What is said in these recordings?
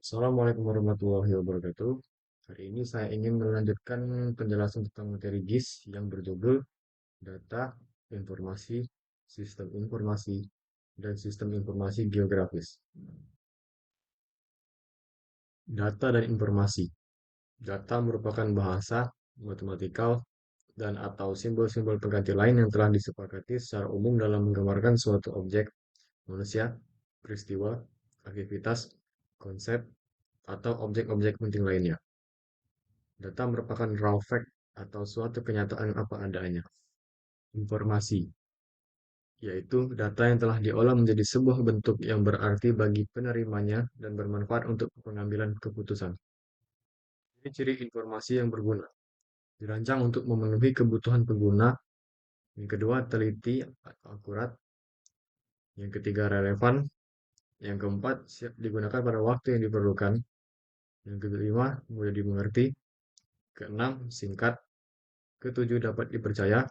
Assalamualaikum warahmatullahi wabarakatuh. Hari ini saya ingin melanjutkan penjelasan tentang materi GIS yang berjudul Data, Informasi, Sistem Informasi, dan Sistem Informasi Geografis. Data dan informasi. Data merupakan bahasa, matematikal, dan atau simbol-simbol pengganti lain yang telah disepakati secara umum dalam menggambarkan suatu objek, manusia, peristiwa, aktivitas, konsep, atau objek-objek penting lainnya. Data merupakan raw fact atau suatu kenyataan apa adanya. Informasi, yaitu data yang telah diolah menjadi sebuah bentuk yang berarti bagi penerimanya dan bermanfaat untuk pengambilan keputusan. Ini ciri informasi yang berguna, dirancang untuk memenuhi kebutuhan pengguna. Yang kedua, teliti atau akurat. Yang ketiga, relevan. Yang keempat, siap digunakan pada waktu yang diperlukan. Yang kelima, mudah dimengerti. Keenam, singkat. Ketujuh, dapat dipercaya.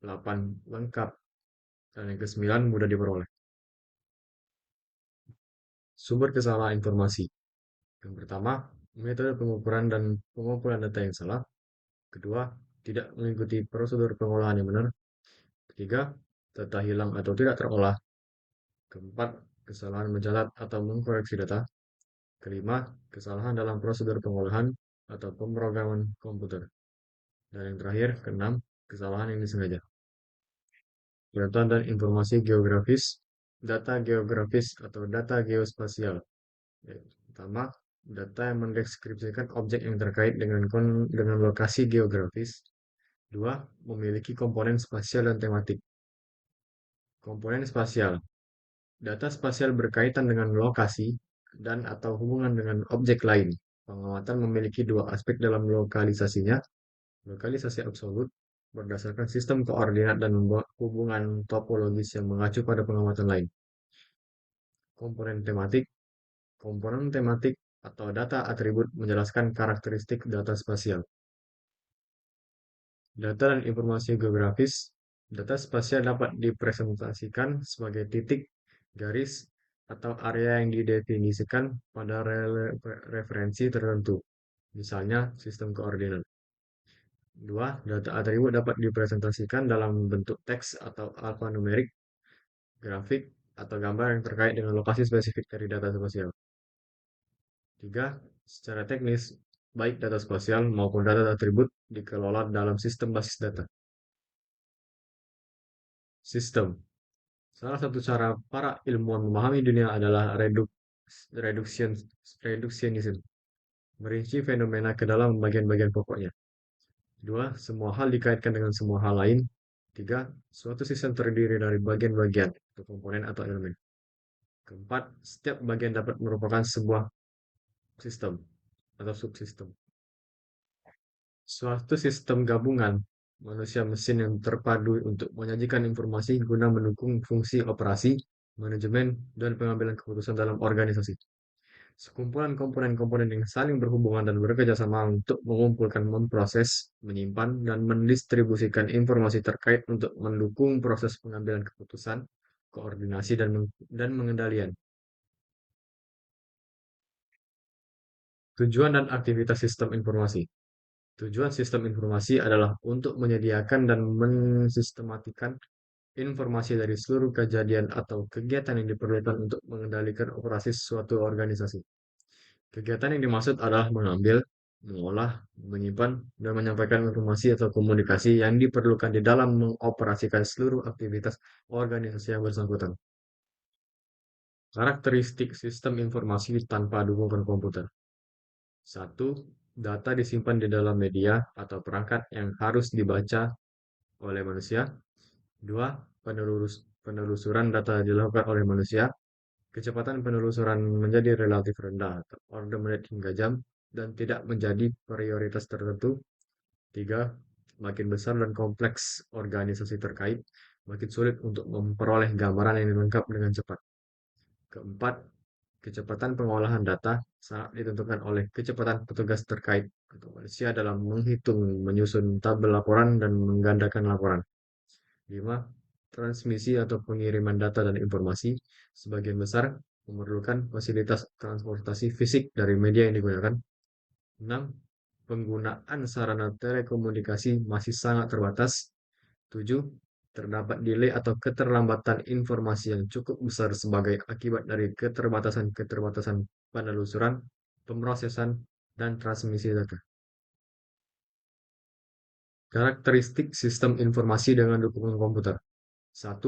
8, lengkap. Dan yang kesembilan, mudah diperoleh. Sumber kesalahan informasi. Yang pertama, metode pengukuran dan pengumpulan data yang salah. Kedua, tidak mengikuti prosedur pengolahan yang benar. Ketiga, data hilang atau tidak terolah. Keempat, kesalahan mencatat atau mengkoreksi data. Kelima, kesalahan dalam prosedur pengolahan atau pemrograman komputer. Dan yang terakhir, keenam, kesalahan yang disengaja. Data dan informasi geografis, data geografis atau data geospasial. Pertama, data yang mendeskripsikan objek yang terkait dengan lokasi geografis. Dua, memiliki komponen spasial dan tematik. Komponen spasial. Data spasial berkaitan dengan lokasi dan atau hubungan dengan objek lain. Pengamatan memiliki dua aspek dalam lokalisasinya. Lokalisasi absolut berdasarkan sistem koordinat dan hubungan topologis yang mengacu pada pengamatan lain. Komponen tematik. Komponen tematik atau data atribut menjelaskan karakteristik data spasial. Data dan informasi geografis. Data spasial dapat dipresentasikan sebagai titik, garis, atau area yang didefinisikan pada referensi tertentu, misalnya sistem koordinat. Dua, data atribut dapat dipresentasikan dalam bentuk teks atau alfanumerik, grafik, atau gambar yang terkait dengan lokasi spesifik dari data spasial. Tiga, secara teknis, baik data spasial maupun data atribut dikelola dalam sistem basis data. Sistem. Salah satu cara para ilmuwan memahami dunia adalah reduksionisme, merinci fenomena ke dalam bagian-bagian pokoknya. Dua, semua hal dikaitkan dengan semua hal lain. Tiga, suatu sistem terdiri dari bagian-bagian atau komponen atau elemen. Keempat, setiap bagian dapat merupakan sebuah sistem atau subsistem. Suatu sistem gabungan manusia mesin yang terpadu untuk menyajikan informasi guna mendukung fungsi operasi, manajemen, dan pengambilan keputusan dalam organisasi. Sekumpulan komponen-komponen yang saling berhubungan dan bekerja sama untuk mengumpulkan, memproses, menyimpan, dan mendistribusikan informasi terkait untuk mendukung proses pengambilan keputusan, koordinasi, dan pengendalian. Tujuan dan aktivitas sistem informasi. Tujuan sistem informasi adalah untuk menyediakan dan mensistematikan informasi dari seluruh kejadian atau kegiatan yang diperlukan untuk mengendalikan operasi suatu organisasi. Kegiatan yang dimaksud adalah mengambil, mengolah, menyimpan, dan menyampaikan informasi atau komunikasi yang diperlukan di dalam mengoperasikan seluruh aktivitas organisasi yang bersangkutan. Karakteristik sistem informasi tanpa dukungan komputer. Satu, data disimpan di dalam media atau perangkat yang harus dibaca oleh manusia. Dua, penelusuran data dilakukan oleh manusia. Kecepatan penelusuran menjadi relatif rendah, order menit hingga jam, dan tidak menjadi prioritas tertentu. Tiga, makin besar dan kompleks organisasi terkait, makin sulit untuk memperoleh gambaran yang lengkap dengan cepat. Keempat, kecepatan pengolahan data sangat ditentukan oleh kecepatan petugas terkait atau manusia dalam menghitung, menyusun tabel laporan, dan menggandakan laporan. 5. Transmisi atau pengiriman data dan informasi. Sebagian besar memerlukan fasilitas transportasi fisik dari media yang digunakan. 6. Penggunaan sarana telekomunikasi masih sangat terbatas. 7. Terdapat delay atau keterlambatan informasi yang cukup besar sebagai akibat dari keterbatasan-keterbatasan penelusuran, pemrosesan, dan transmisi data. Karakteristik sistem informasi dengan dukungan komputer. 1.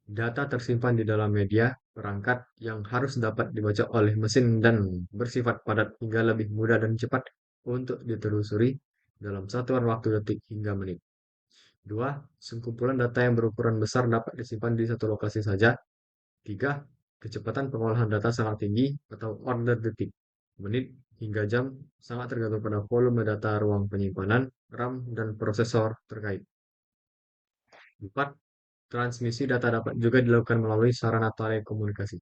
Data tersimpan di dalam media perangkat yang harus dapat dibaca oleh mesin dan bersifat padat hingga lebih mudah dan cepat untuk ditelusuri dalam satuan waktu detik hingga menit. 2. Sekumpulan data yang berukuran besar dapat disimpan di satu lokasi saja. 3. Kecepatan pengolahan data sangat tinggi atau order detik, menit, hingga jam sangat tergantung pada volume data ruang penyimpanan, RAM, dan prosesor terkait. 4. Transmisi data dapat juga dilakukan melalui sarana telekomunikasi.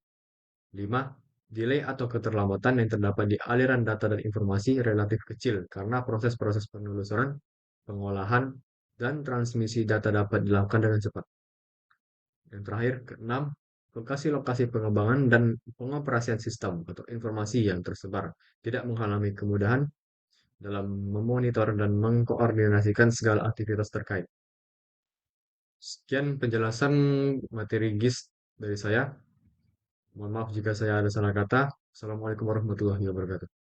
5. Delay atau keterlambatan yang terdapat di aliran data dan informasi relatif kecil karena proses-proses penelusuran, pengolahan, dan transmisi data dapat dilakukan dengan cepat. Yang terakhir, keenam, lokasi-lokasi pengembangan dan pengoperasian sistem atau informasi yang tersebar tidak menghalangi kemudahan dalam memonitor dan mengkoordinasikan segala aktivitas terkait. Sekian penjelasan materi GIS dari saya. Mohon maaf jika saya ada salah kata. Assalamualaikum warahmatullahi wabarakatuh.